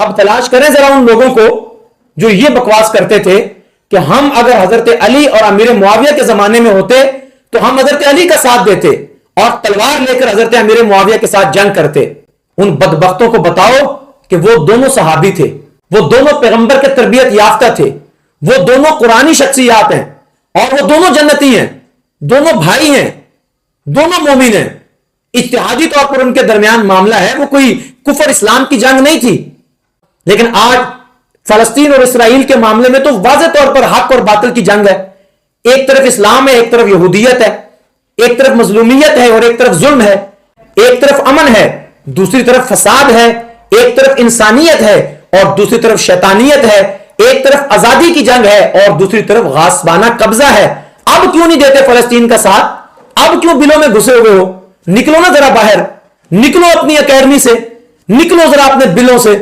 اب تلاش کریں ذرا ان لوگوں کو جو یہ بکواس کرتے تھے کہ ہم اگر حضرت علی اور امیر معاویہ کے زمانے میں ہوتے تو ہم حضرت علی کا ساتھ دیتے اور تلوار لے کر حضرت امیر معاویہ کے ساتھ جنگ کرتے. ان بدبختوں کو بتاؤ کہ وہ دونوں صحابی تھے, وہ دونوں پیغمبر کے تربیت یافتہ تھے, وہ دونوں قرآنی شخصیات ہیں اور وہ دونوں جنتی ہیں, دونوں بھائی ہیں, دونوں مومن ہیں. اتحادی طور پر ان کے درمیان معاملہ ہے, وہ کوئی کفر اسلام کی جنگ نہیں تھی. لیکن آج فلسطین اور اسرائیل کے معاملے میں تو واضح طور پر حق اور باطل کی جنگ ہے. ایک طرف اسلام ہے, ایک طرف یہودیت ہے, ایک طرف مظلومیت ہے اور ایک طرف ظلم ہے, ایک طرف امن ہے, دوسری طرف فساد ہے, ایک طرف انسانیت ہے اور دوسری طرف شیطانیت ہے, ایک طرف آزادی کی جنگ ہے اور دوسری طرف غاصبانہ قبضہ ہے. اب کیوں نہیں دیتے فلسطین کا ساتھ؟ اب کیوں بلوں میں گھسے ہوئے ہو؟ نکلو نا ذرا باہر, نکلو اپنی اکیڈمی سے, نکلو ذرا اپنے بلوں سے,